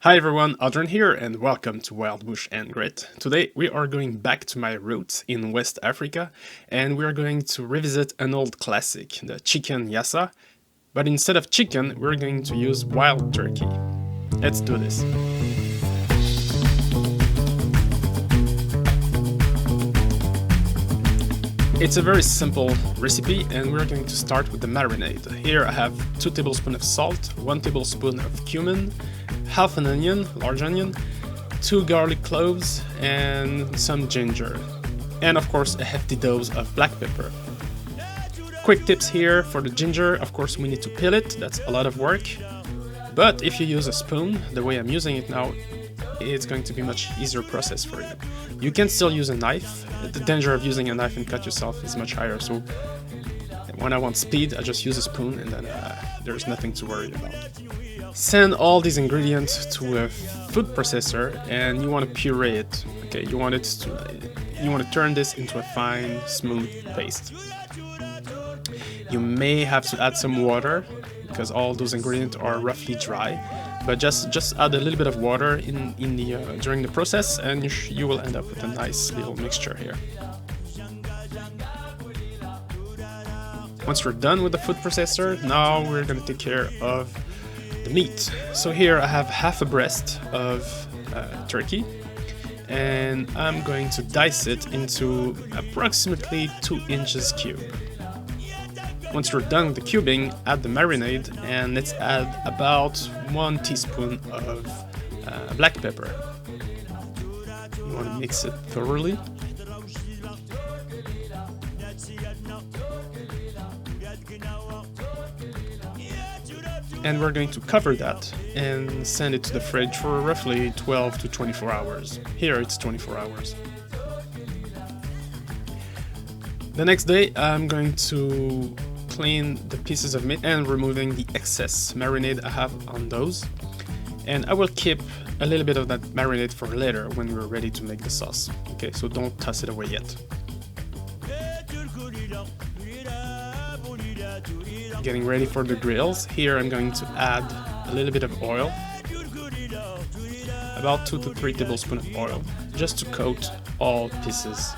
Hi everyone, Adrian here and welcome to Wild Bush and Grit. Today we are going back to my roots in West Africa and we are going to revisit an old classic, the Chicken Yassa. But instead of chicken, we're going to use wild turkey. Let's do this. It's a very simple recipe and we're going to start with the marinade. Here I have 2 tablespoons of salt, 1 tablespoon of cumin, half an onion, large onion, 2 garlic cloves and some ginger. And of course a hefty dose of black pepper. Quick tips here for the ginger, of course we need to peel it, that's a lot of work. But if you use a spoon, the way I'm using it now, it's going to be much easier process for you. You can still use a knife. The danger of using a knife and cut yourself is much higher, so when I want speed, I just use a spoon and then there's nothing to worry about. Send all these ingredients to a food processor and you want to puree it. Okay, you want to turn this into a fine, smooth paste. You may have to add some water because all those ingredients are roughly dry. But just add a little bit of water during the process and you will end up with a nice little mixture here. Once you're done with the food processor, now we're going to take care of the meat. So here I have half a breast of turkey and I'm going to dice it into approximately 2 inches cube. Once you're done with the cubing, add the marinade and let's add about 1 teaspoon of black pepper. You want to mix it thoroughly. And we're going to cover that and send it to the fridge for roughly 12 to 24 hours. Here it's 24 hours. The next day I'm going to clean the pieces of meat and removing the excess marinade I have on those, and I will keep a little bit of that marinade for later when we're ready to make the sauce. Okay, so don't toss it away yet. Getting ready for the grills. Here I'm going to add a little bit of oil, about 2 to 3 tablespoons of oil, just to coat all pieces.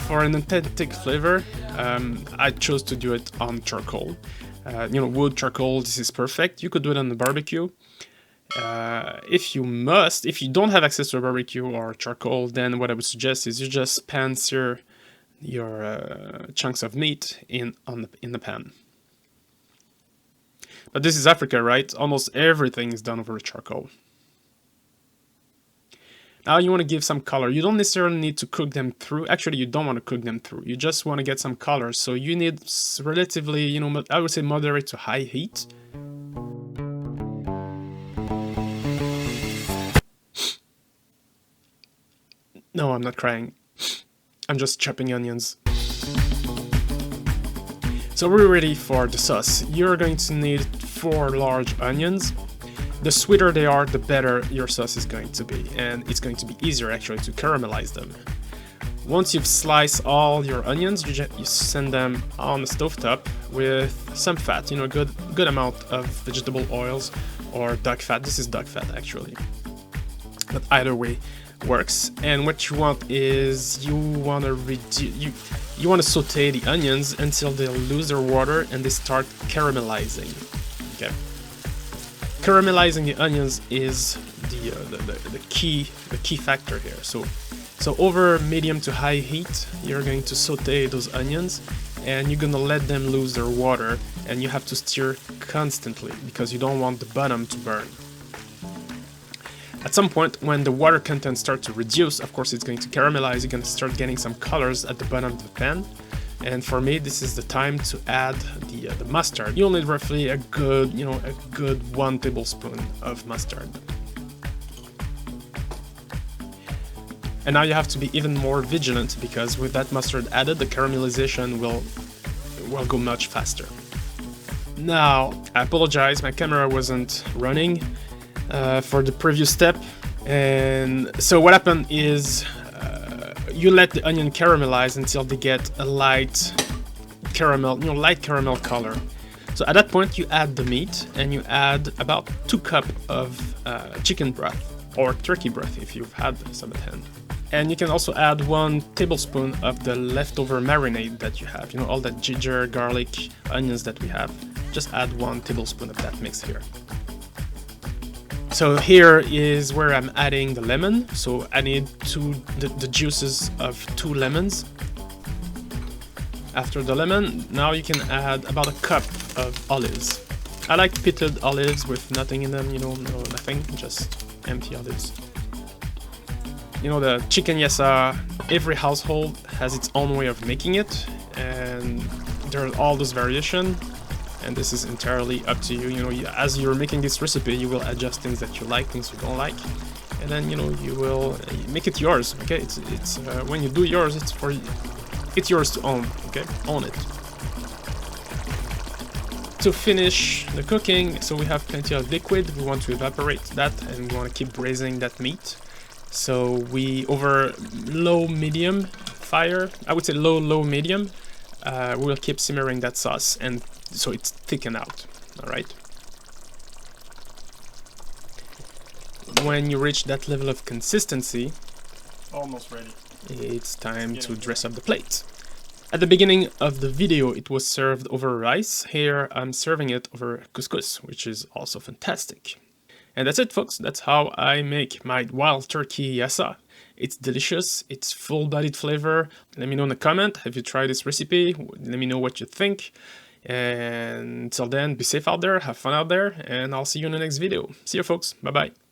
For an authentic flavor, I chose to do it on charcoal. Wood, charcoal, this is perfect. You could do it on the barbecue. If you don't have access to a barbecue or charcoal, then what I would suggest is you just pan-sear your chunks of meat in the pan. But this is Africa, right? Almost everything is done over charcoal. Now you want to give some color. You don't necessarily need to cook them through. Actually, you don't want to cook them through. You just want to get some color. So you need relatively, I would say moderate to high heat. No, I'm not crying. I'm just chopping onions. So we're ready for the sauce. You're going to need 4 large onions. The sweeter they are, the better your sauce is going to be, and it's going to be easier actually to caramelize them. Once you've sliced all your onions, you send them on the stovetop with some fat, a good amount of vegetable oils or duck fat. This is duck fat actually, but either way works. And what you want is you want to saute the onions until they lose their water and they start caramelizing. Okay. Caramelizing the onions is the key factor here. So over medium to high heat, you're going to saute those onions and you're gonna let them lose their water, and you have to stir constantly because you don't want the bottom to burn. At some point, when the water content starts to reduce, of course it's going to caramelize. You're going to start getting some colors at the bottom of the pan. And for me, this is the time to add the mustard. You'll need roughly a good 1 tablespoon of mustard. And now you have to be even more vigilant because with that mustard added, the caramelization will go much faster. Now, I apologize, my camera wasn't running for the previous step. And so what happened is you let the onion caramelize until they get a light caramel, light caramel color. So at that point you add the meat and you add about 2 cups of chicken broth or turkey broth if you've had some at hand. And you can also add 1 tablespoon of the leftover marinade that you have, all that ginger, garlic, onions that we have. Just add 1 tablespoon of that mix here. So here is where I'm adding the lemon. So I need the juices of 2 lemons. After the lemon, now you can add about 1 cup of olives. I like pitted olives with nothing in them, no nothing, just empty olives. The Chicken Yassa, every household has its own way of making it, and there are all those variations. And this is entirely up to you. As you're making this recipe, you will adjust things that you like, things you don't like, and then you will make it yours. Okay, it's when you do yours, it's yours to own. Okay, own it. To finish the cooking, so we have plenty of liquid. We want to evaporate that, and we want to keep braising that meat. So we over low-medium fire. I would say low-medium. We will keep simmering that sauce, and so it's thickened out. All right. When you reach that level of consistency, almost ready, it's time to dress up the plate. At the beginning of the video, it was served over rice. Here, I'm serving it over couscous, which is also fantastic. And that's it, folks. That's how I make my wild turkey yassa. It's delicious. It's full-bodied flavor. Let me know in the comment. Have you tried this recipe? Let me know what you think. And until then, be safe out there, have fun out there, and I'll see you in the next video. See you, folks. Bye-bye.